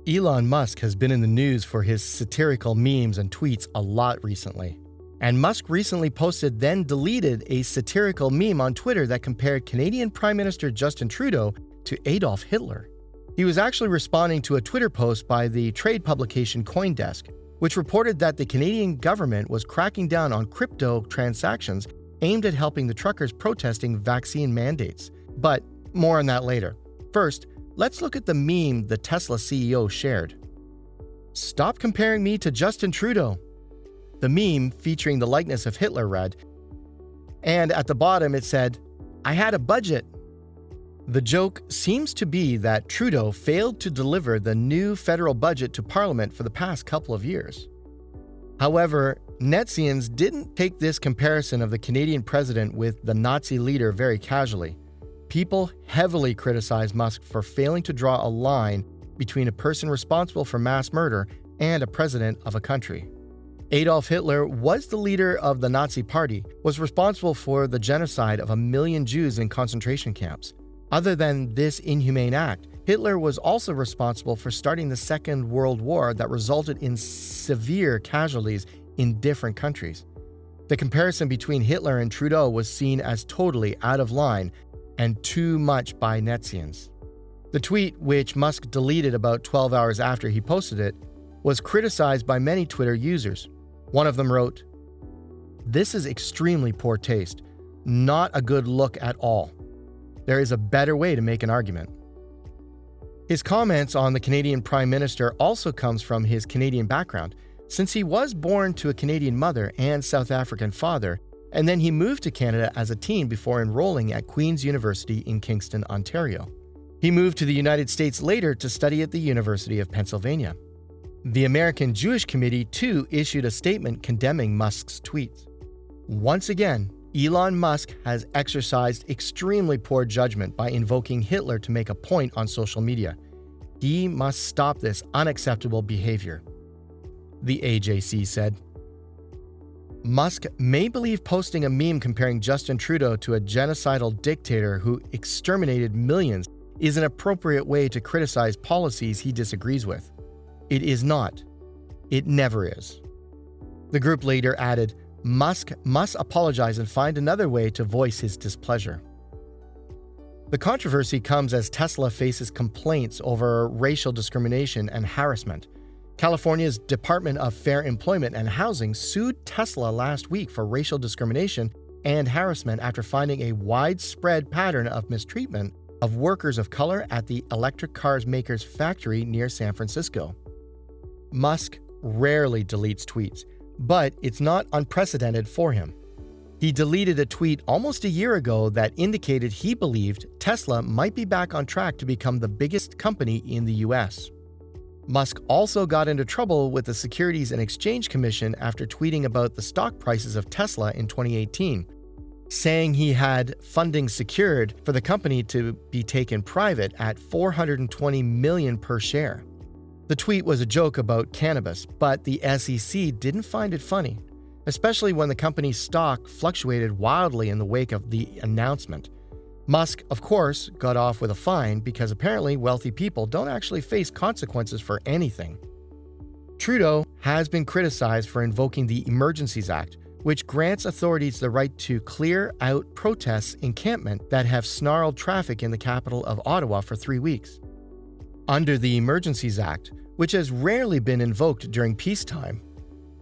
Elon Musk has been in the news for his satirical memes and tweets a lot recently. And Musk recently posted, then deleted, a satirical meme on Twitter that compared Canadian Prime Minister Justin Trudeau to Adolf Hitler. He was actually responding to a Twitter post by the trade publication CoinDesk, which reported that the Canadian government was cracking down on crypto transactions aimed at helping the truckers protesting vaccine mandates. But more on that later. First, let's look at the meme the Tesla CEO shared. "Stop comparing me to Justin Trudeau." The meme, featuring the likeness of Hitler, read, and at the bottom it said, "I had a budget." The joke seems to be that Trudeau failed to deliver the new federal budget to Parliament for the past couple of years. However, Netzians didn't take this comparison of the Canadian president with the Nazi leader very casually. People heavily criticized Musk for failing to draw a line between a person responsible for mass murder and a president of a country. Adolf Hitler was the leader of the Nazi Party, was responsible for the genocide of 1 million Jews in concentration camps. Other than this inhumane act, Hitler was also responsible for starting the Second World War that resulted in severe casualties in different countries. The comparison between Hitler and Trudeau was seen as totally out of line and too much by Netzians. The tweet, which Musk deleted about 12 hours after he posted it, was criticized by many Twitter users. One of them wrote, "This is extremely poor taste. Not a good look at all. There is a better way to make an argument." His comments on the Canadian Prime Minister also comes from his Canadian background, since he was born to a Canadian mother and South African father, and then he moved to Canada as a teen before enrolling at Queen's University in Kingston, Ontario. He moved to the United States later to study at the University of Pennsylvania. The American Jewish Committee, too, issued a statement condemning Musk's tweets. Once again, Elon Musk has exercised extremely poor judgment by invoking Hitler to make a point on social media. He must stop this unacceptable behavior, the AJC said. Musk may believe posting a meme comparing Justin Trudeau to a genocidal dictator who exterminated millions is an appropriate way to criticize policies he disagrees with. It is not. It never is. The group leader added, Musk must apologize and find another way to voice his displeasure. The controversy comes as Tesla faces complaints over racial discrimination and harassment. California's Department of Fair Employment and Housing sued Tesla last week for racial discrimination and harassment after finding a widespread pattern of mistreatment of workers of color at the electric cars maker's factory near San Francisco. Musk rarely deletes tweets, but it's not unprecedented for him. He deleted a tweet almost a year ago that indicated he believed Tesla might be back on track to become the biggest company in the US. Musk also got into trouble with the Securities and Exchange Commission after tweeting about the stock prices of Tesla in 2018, saying he had funding secured for the company to be taken private at $420 million per share. The tweet was a joke about cannabis, but the SEC didn't find it funny, especially when the company's stock fluctuated wildly in the wake of the announcement. Musk, of course, got off with a fine because apparently wealthy people don't actually face consequences for anything. Trudeau has been criticized for invoking the Emergencies Act, which grants authorities the right to clear out protests encampment that have snarled traffic in the capital of Ottawa for 3 weeks. Under the Emergencies Act, which has rarely been invoked during peacetime,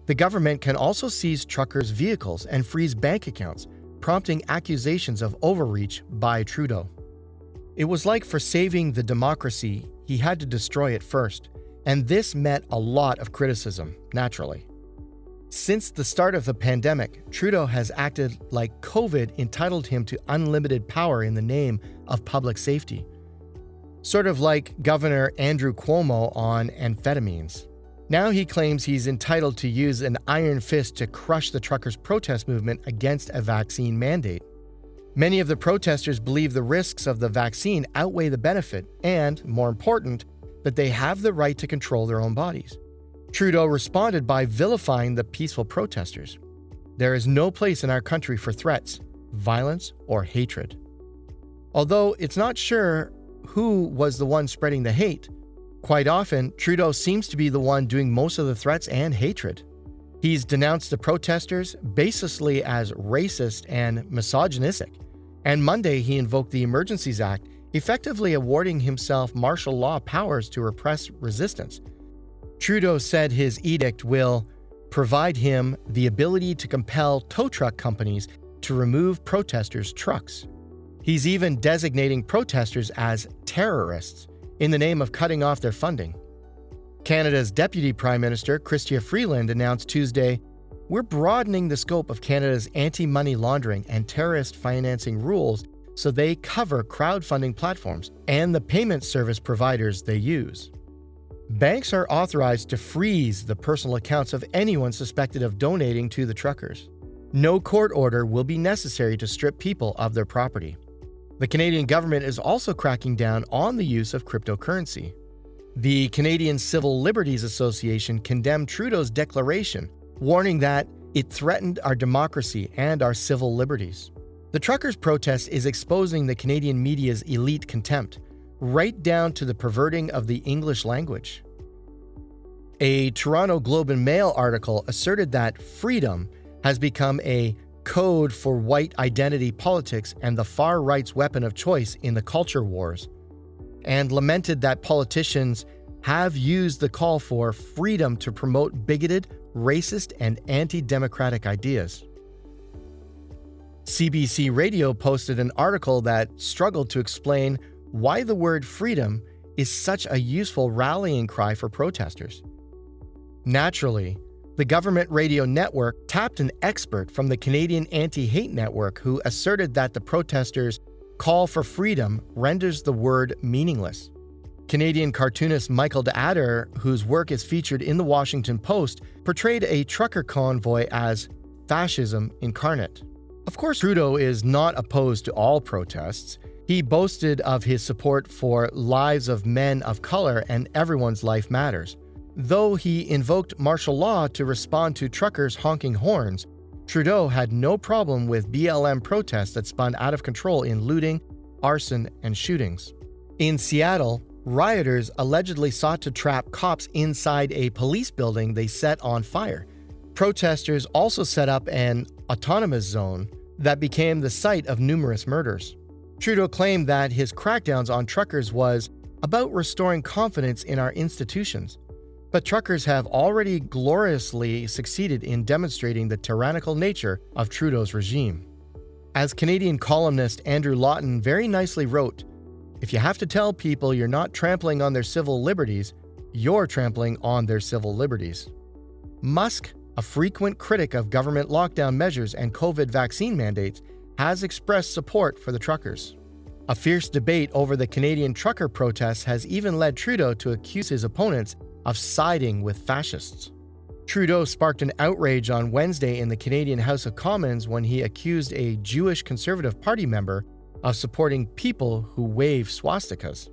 the government can also seize truckers' vehicles and freeze bank accounts, prompting accusations of overreach by Trudeau. It was like for saving the democracy, he had to destroy it first, and this met a lot of criticism, naturally. Since the start of the pandemic, Trudeau has acted like COVID entitled him to unlimited power in the name of public safety, sort of like Governor Andrew Cuomo on amphetamines. Now he claims he's entitled to use an iron fist to crush the truckers' protest movement against a vaccine mandate. Many of the protesters believe the risks of the vaccine outweigh the benefit and, more important, that they have the right to control their own bodies. Trudeau responded by vilifying the peaceful protesters. There is no place in our country for threats, violence, or hatred. Although it's not sure who was the one spreading the hate, Quite often, Trudeau seems to be the one doing most of the threats and hatred. He's denounced the protesters baselessly as racist and misogynistic, and Monday he invoked the Emergencies Act, effectively awarding himself martial law powers to repress resistance. Trudeau said his edict will provide him the ability to compel tow truck companies to remove protesters' trucks. He's even designating protesters as terrorists in the name of cutting off their funding. Canada's Deputy Prime Minister, Chrystia Freeland, announced Tuesday, "We're broadening the scope of Canada's anti-money laundering and terrorist financing rules so they cover crowdfunding platforms and the payment service providers they use. Banks are authorized to freeze the personal accounts of anyone suspected of donating to the truckers. No court order will be necessary to strip people of their property." The Canadian government is also cracking down on the use of cryptocurrency. The Canadian Civil Liberties Association condemned Trudeau's declaration, warning that it threatened our democracy and our civil liberties. The truckers' protest is exposing the Canadian media's elite contempt, right down to the perverting of the English language. A Toronto Globe and Mail article asserted that freedom has become a code for white identity politics and the far right's weapon of choice in the culture wars, and lamented that politicians have used the call for freedom to promote bigoted, racist, and anti-democratic ideas. CBC Radio posted an article that struggled to explain why the word freedom is such a useful rallying cry for protesters. Naturally, the government radio network tapped an expert from the Canadian Anti-Hate Network who asserted that the protesters' call for freedom renders the word meaningless. Canadian cartoonist Michael D'Adder, whose work is featured in the Washington Post, portrayed a trucker convoy as fascism incarnate. Of course, Trudeau is not opposed to all protests. He boasted of his support for lives of men of color and everyone's life matters. Though he invoked martial law to respond to truckers honking horns, Trudeau had no problem with BLM protests that spun out of control in looting, arson, and shootings. In Seattle, rioters allegedly sought to trap cops inside a police building they set on fire. Protesters also set up an autonomous zone that became the site of numerous murders. Trudeau claimed that his crackdowns on truckers was about restoring confidence in our institutions. But truckers have already gloriously succeeded in demonstrating the tyrannical nature of Trudeau's regime. As Canadian columnist Andrew Lawton very nicely wrote, "If you have to tell people you're not trampling on their civil liberties, you're trampling on their civil liberties." Musk, a frequent critic of government lockdown measures and COVID vaccine mandates, has expressed support for the truckers. A fierce debate over the Canadian trucker protests has even led Trudeau to accuse his opponents of siding with fascists. Trudeau sparked an outrage on Wednesday in the Canadian House of Commons when he accused a Jewish Conservative Party member of supporting people who wave swastikas.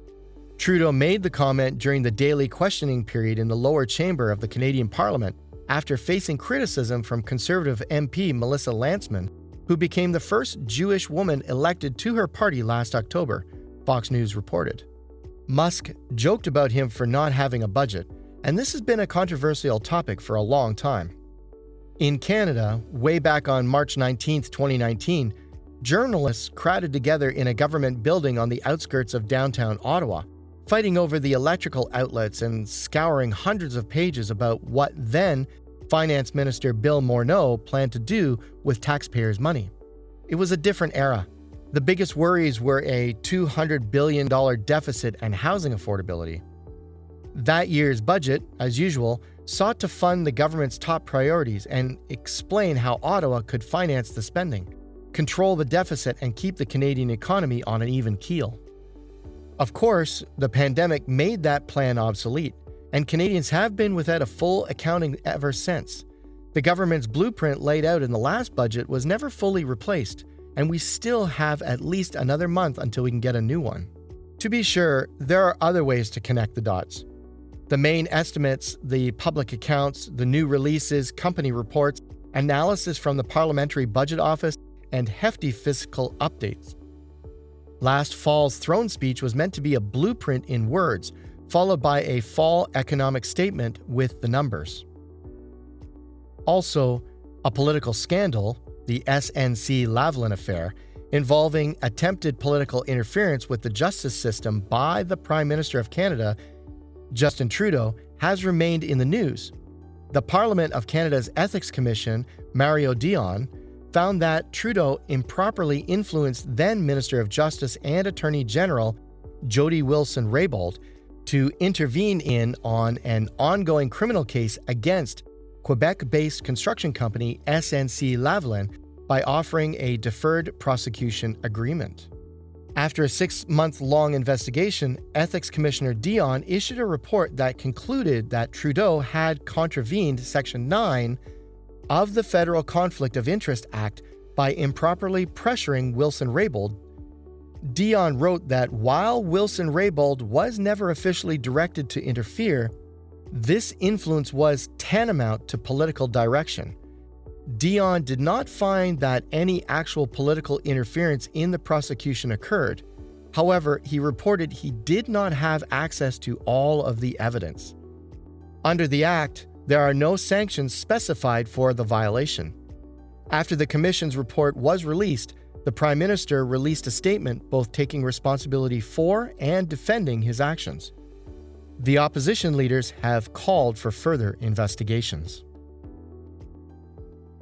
Trudeau made the comment during the daily questioning period in the lower chamber of the Canadian Parliament after facing criticism from Conservative MP Melissa Lantsman, who became the first Jewish woman elected to her party last October, Fox News reported. Musk joked about him for not having a budget, and this has been a controversial topic for a long time. In Canada, way back on March 19, 2019, journalists crowded together in a government building on the outskirts of downtown Ottawa, fighting over the electrical outlets and scouring hundreds of pages about what then Finance Minister Bill Morneau planned to do with taxpayers' money. It was a different era. The biggest worries were a $200 billion deficit and housing affordability. That year's budget, as usual, sought to fund the government's top priorities and explain how Ottawa could finance the spending, control the deficit, and keep the Canadian economy on an even keel. Of course, the pandemic made that plan obsolete, and Canadians have been without a full accounting ever since. The government's blueprint laid out in the last budget was never fully replaced, and we still have at least another month until we can get a new one. To be sure, there are other ways to connect the dots. The main estimates, the public accounts, the new releases, company reports, analysis from the Parliamentary Budget Office, and hefty fiscal updates. Last fall's throne speech was meant to be a blueprint in words, followed by a fall economic statement with the numbers. Also, a political scandal, the SNC-Lavalin affair, involving attempted political interference with the justice system by the Prime Minister of Canada, Justin Trudeau, has remained in the news. The Parliament of Canada's Ethics Commission, Mario Dion, found that Trudeau improperly influenced then Minister of Justice and Attorney General Jody Wilson-Raybould to intervene on an ongoing criminal case against Quebec-based construction company SNC-Lavalin by offering a deferred prosecution agreement. After a 6-month-long investigation, Ethics Commissioner Dion issued a report that concluded that Trudeau had contravened Section 9 of the Federal Conflict of Interest Act by improperly pressuring Wilson-Raybould. Dion wrote that while Wilson-Raybould was never officially directed to interfere, this influence was tantamount to political direction. Dion did not find that any actual political interference in the prosecution occurred. However, he reported he did not have access to all of the evidence. Under the Act, there are no sanctions specified for the violation. After the Commission's report was released, the Prime Minister released a statement both taking responsibility for and defending his actions. The opposition leaders have called for further investigations.